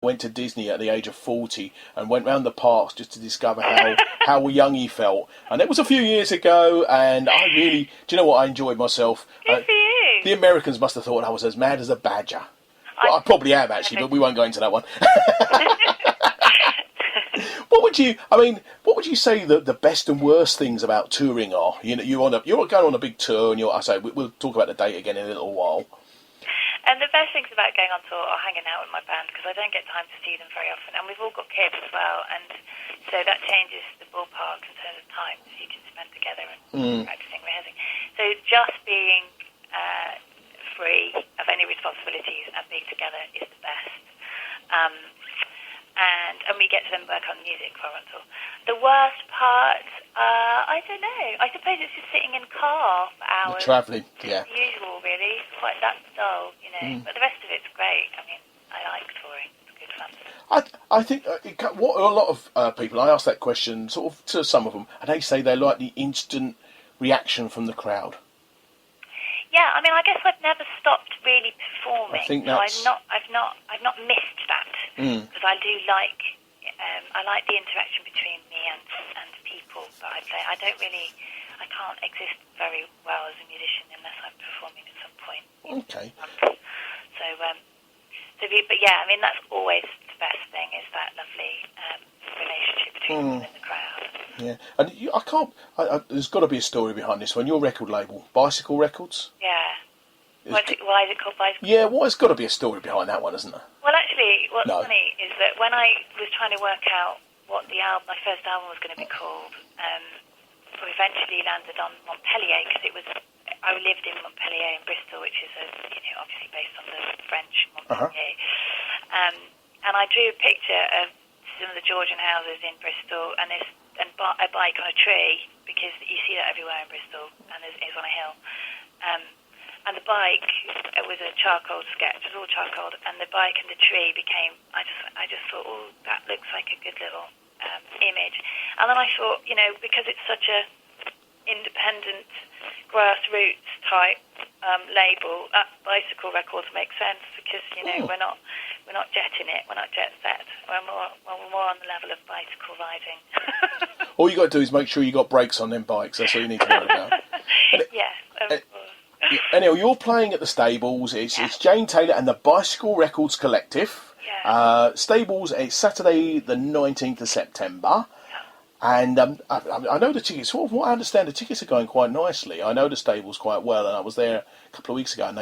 went to Disney at the age of 40 and went round the parks just to discover how young he felt. And it was a few years ago, and I really, do you know what, I enjoyed myself. Good for you. The Americans must have thought I was as mad as a badger. Well, I probably am, actually, but we won't go into that one. What would you say that the best and worst things about touring are? You know, you're going on a big tour, and we'll talk about the date again in a little while. And the best things about going on tour are hanging out with my band, because I don't get time to see them very often, and we've all got kids as well, and so that changes the ballpark in terms of time you can spend together and practicing, rehearsing. So just being free of any responsibilities and being together is the best. And we get to then work on music while on tour. The worst part, I don't know. I suppose it's just sitting in car for hours. Travelling, yeah. It's usual, really. It's quite that dull, you know. But the rest of it's great. I mean, I like touring. It's good fun. I think what a lot of people, I ask that question sort of to some of them, and they say they like the instant reaction from the crowd. Yeah, I mean, I guess I've never stopped really performing. I think that's... So I've not missed that, because I do like the interaction between me and people that I play. I can't exist very well as a musician unless I'm performing at some point. Okay. But yeah, I mean, that's always the best thing, is that lovely relationship between people and the crowd. Yeah, and there's got to be a story behind this one. Your record label, Bicycle Records? Yeah. Why is it called Bicycle? Yeah, well, there's got to be a story behind that one, isn't there? Well, actually, what's funny is that when I was trying to work out what my first album was going to be called, we eventually landed on Montpellier, because I lived in Montpellier in Bristol, which is obviously based on the French Montpellier. And I drew a picture of some of the Georgian houses in Bristol and a bike on a tree, because you see that everywhere in Bristol, and it's on a hill. And the bike, it was a charcoal sketch, it was all charcoal, and the bike and the tree became, I just thought, oh, that looks like a good little image. And then I thought, because it's such a independent, grassroots type label, that Bicycle Records makes sense, because, we're not jetting it, we're not jet set, we're more on the level of bicycle riding. All you got to do is make sure you got brakes on them bikes, that's all you need to worry about. Yes, of course. Anyhow, you're playing at the Stables. It's Jane Taylor and the Bicycle Records Collective. Yeah. Stables, it's Saturday the 19th of September. And I know the tickets, from what I understand, the tickets are going quite nicely. I know the Stables quite well, and I was there a couple of weeks ago, and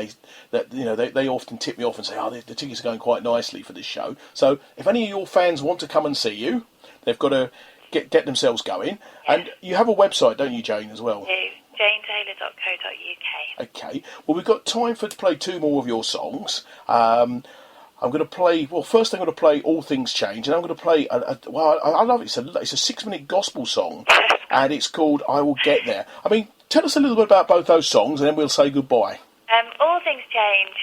they often tip me off and say, the tickets are going quite nicely for this show. So if any of your fans want to come and see you, they've got to get themselves going. Yeah. And you have a website, don't you, Jane, as well? I do. janetaylor.co.uk. Okay. Well, we've got time to play two more of your songs. I'm going to play. Well, first I'm going to play "All Things Change," and I'm going to play. I love it. It's a 6-minute gospel song, and it's called "I Will Get There." I mean, tell us a little bit about both those songs, and then we'll say goodbye. "All Things Change"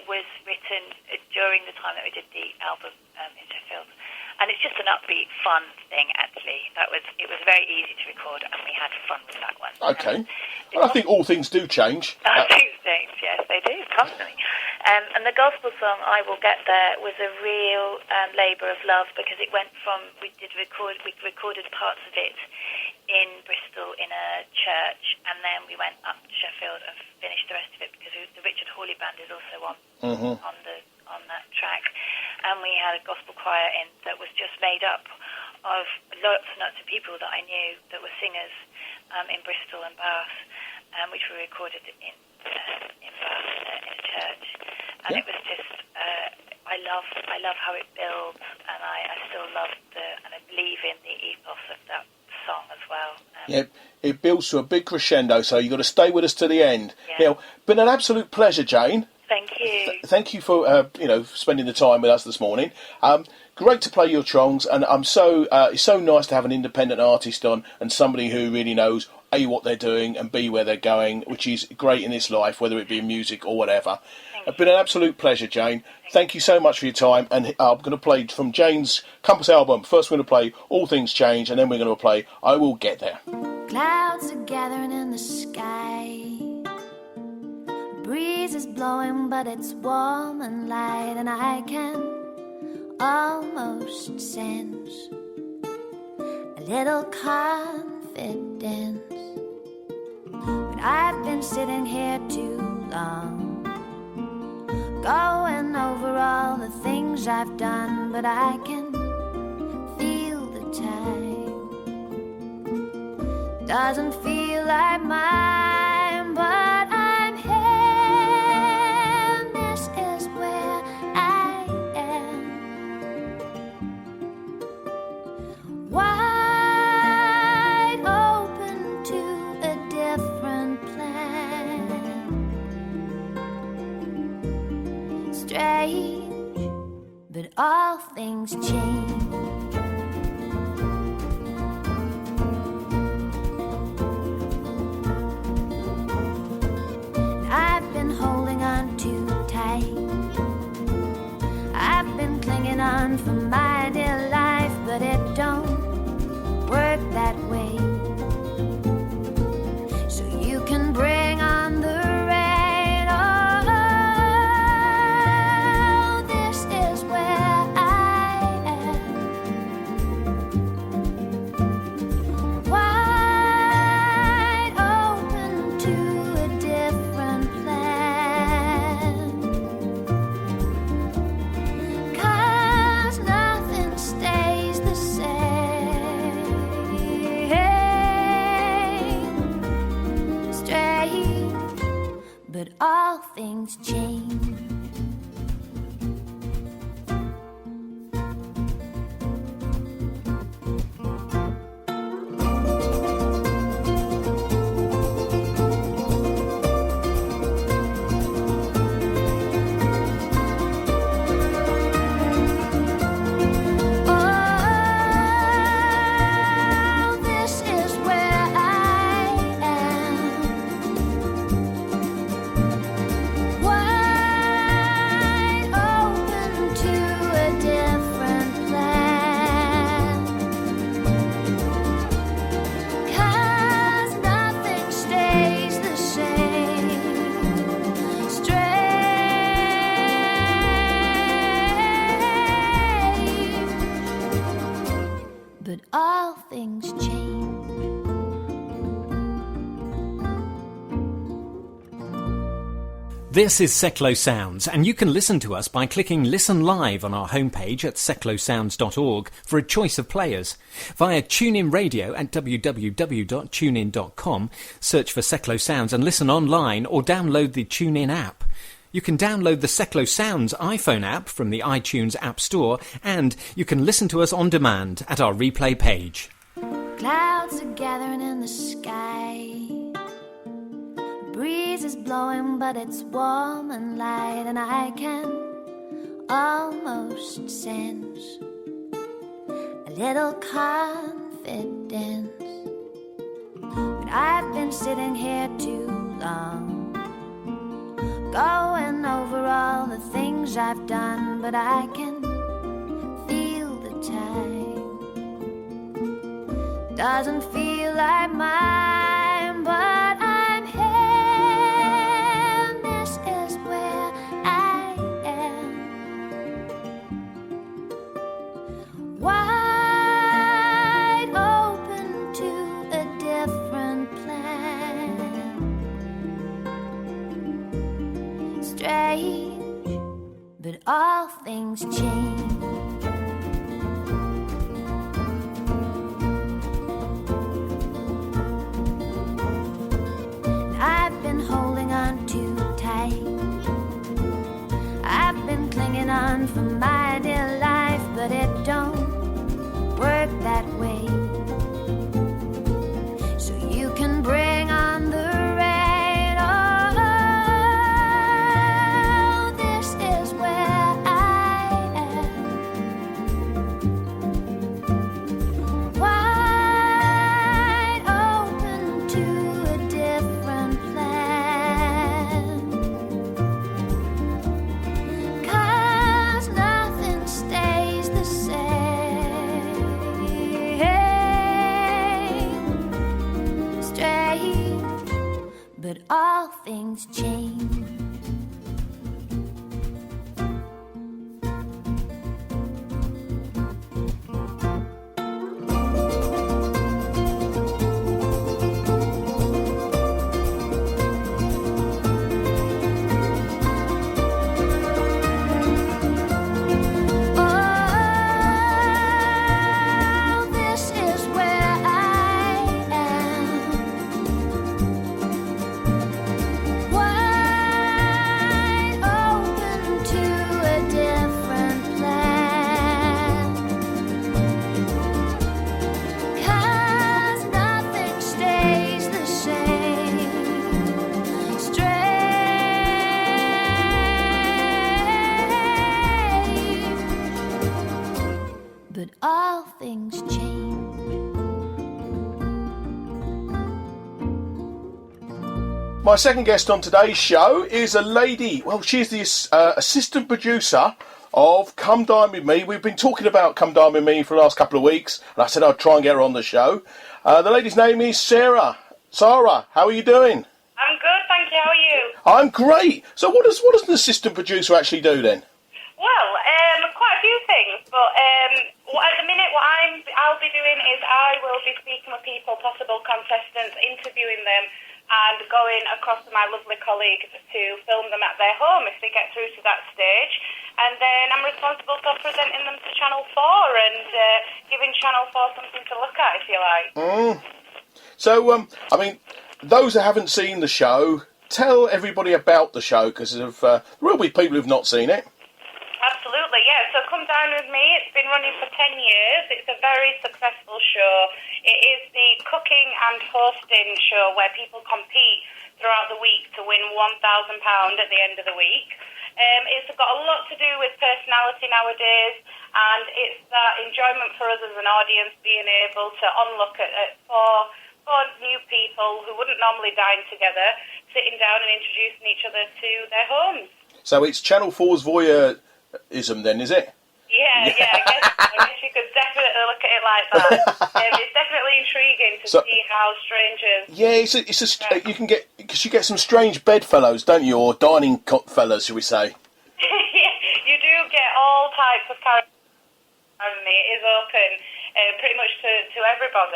was written during the time that we did the album in Sheffield. And it's just an upbeat, fun thing, actually. It was very easy to record, and we had fun with that one. Okay. Well, I think all things do change. Things change, yes, they do, constantly. And the gospel song, I Will Get There, was a real labour of love, because it went from, we recorded parts of it in Bristol in a church, and then we went up to Sheffield and finished the rest of it, because the Richard Hawley Band is also on that track. And we had a gospel choir in that was just made up of lots and lots of people that I knew that were singers in Bristol and Bath, which we recorded in Bath in a church. And it was just, I love how it builds, and I still love and I believe in the ethos of that song as well. It builds to a big crescendo, so you've got to stay with us to the end. Yeah. Now, been an absolute pleasure, Jane. Thank you. Thank you for spending the time with us this morning. Great to play your songs, and it's so nice to have an independent artist on and somebody who really knows A, what they're doing, and B, where they're going, which is great in this life, whether it be in music or whatever. It's been an absolute pleasure, Jane. Thank you so much for your time, and I'm going to play from Jane's Compass album. First we're going to play All Things Change, and then we're going to play I Will Get There. Clouds are gathering in the sky, breeze is blowing, but it's warm and light, and I can almost sense, a little confidence. But I've been sitting here too long, going over all the things I've done, but I can feel the time. Doesn't feel like mine, but I'm here. This is where I am. Wide open to a different plan. Strange, but all things change. I've been holding on too tight. I've been clinging on for my dear life, but it don't work that way. So you can bring on the rain. Oh, this is where I am. Wide open to a different plan. 'Cause nothing stays the same. Strange, but all things change. Oh, this is where I am. Wide open to a different plan. 'Cause nothing stays the same. Strange, but all things change. This is Seclo Sounds, and you can listen to us by clicking Listen Live on our homepage at seclosounds.org for a choice of players. Via TuneIn Radio at www.tunein.com, search for Seclo Sounds and listen online or download the TuneIn app. You can download the Seclo Sounds iPhone app from the iTunes App Store, and you can listen to us on demand at our replay page. Clouds are gathering in the sky. Breeze is blowing, but it's warm and light, and I can almost sense a little confidence. But I've been sitting here too long, going over all the things I've done, but I can feel the time. Doesn't feel like mine, but I'm here. This is where I am. Wide open to a different plan. Strange, but all things change. I've been holding on too tight. I've been clinging on for my dear life, but it don't work that way. So you can bring on the rain. Oh, this is where I am. Wide open to a different plan. 'Cause nothing stays the same. Strange, but all things change. but all things change. My second guest on today's show is a lady. Well, she's the assistant producer of Come Dine With Me. We've been talking about Come Dine With Me for the last couple of weeks, and I said I'd try and get her on the show. The lady's name is Sarah. Sarah, how are you doing? I'm good, thank you. How are you? I'm great. So what does an assistant producer actually do then? Well, quite a few things, but at the minute I'll be doing is I will be speaking with people, possible contestants, interviewing them, and going across to my lovely colleagues to film them at their home if they get through to that stage. And then I'm responsible for presenting them to Channel 4 and giving Channel 4 something to look at, if you like. So, I mean, those that haven't seen the show, tell everybody about the show, because there will be people who've not seen it. Absolutely, yeah. So Come Dine With Me, it's been running for 10 years. It's a very successful show. It is the cooking and hosting show where people compete throughout the week to win £1,000 at the end of the week. It's got a lot to do with personality nowadays, and it's that enjoyment for us as an audience being able to onlook at four new people who wouldn't normally dine together, sitting down and introducing each other to their homes. So it's Channel 4's voyeurism then, is it? Yeah, I guess you could definitely look at it like that. It's definitely intriguing to see how strangers... Yeah, you get some strange bedfellows, don't you, or dining fellas, shall we say? You do get all types of characters. It is open pretty much to everybody.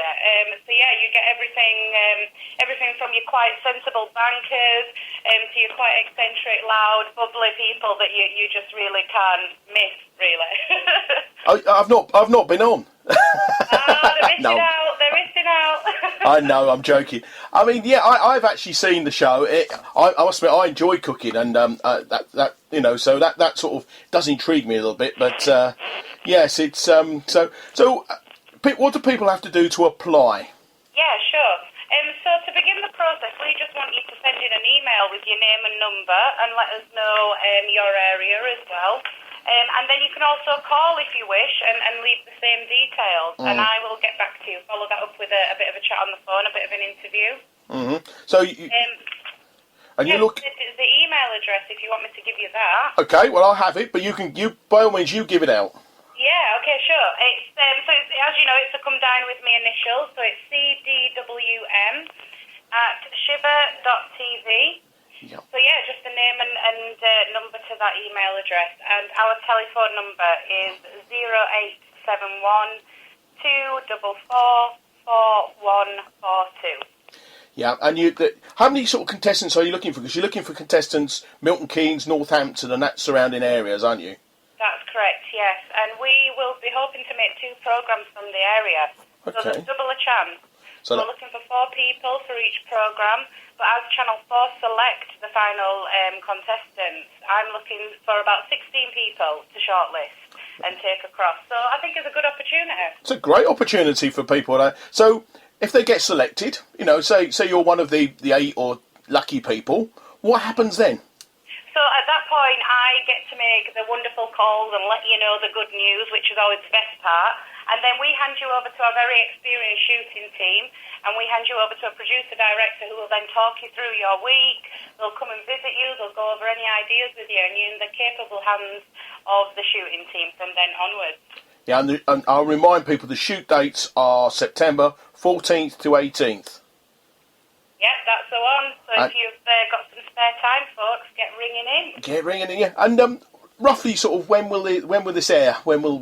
So yeah, you get everything from your quite sensible bankers to your quite eccentric, loud, bubbly people that you just really can't miss, really. I've not been on. They're missing out. They're missing out. I know, I'm joking. I mean, yeah, I've actually seen the show. I must admit, I enjoy cooking, and that you know, so that sort of does intrigue me a little bit. But yes, it's so. What do people have to do to apply? Yeah, sure. So to begin the process, we just want you to send in an email with your name and number and let us know your area as well. And then you can also call if you wish and leave the same details, and I will get back to you. Follow that up with a bit of a chat on the phone, a bit of an interview. Mm-hmm. So you look the email address if you want me to give you that. Okay, well I'll have it, but you by all means you give it out. Yeah, okay, sure. It's as you know, it's a Come Dine With Me initials, so it's CDWM at shiver.tv. Yep. So yeah, just the name and number to that email address, and our telephone number is 0871 244 4142. Yeah, and how many sort of contestants are you looking for? Because you're looking for contestants Milton Keynes, Northampton, and that surrounding areas, aren't you? That's correct, yes. And we will be hoping to make 2 programmes from the area. Okay. So there's double a chance. So we're looking for 4 people for each programme, but as Channel 4 select the final contestants, I'm looking for about 16 people to shortlist and take across. So I think it's a good opportunity. It's a great opportunity for people. So if they get selected, you know, say you're one of the 8 or lucky people, what happens then? So at that point, I get to make the wonderful calls and let you know the good news, which is always the best part. And then we hand you over to our very experienced shooting team, and we hand you over to a producer-director who will then talk you through your week. They'll come and visit you, they'll go over any ideas with you, and you're in the capable hands of the shooting team from then onwards. Yeah, and I'll remind people the shoot dates are September 14th to 18th. Yeah, that's the one. So if you've got some spare time, folks, get ringing in. Get ringing in, yeah. And roughly, sort of, when will this air? When will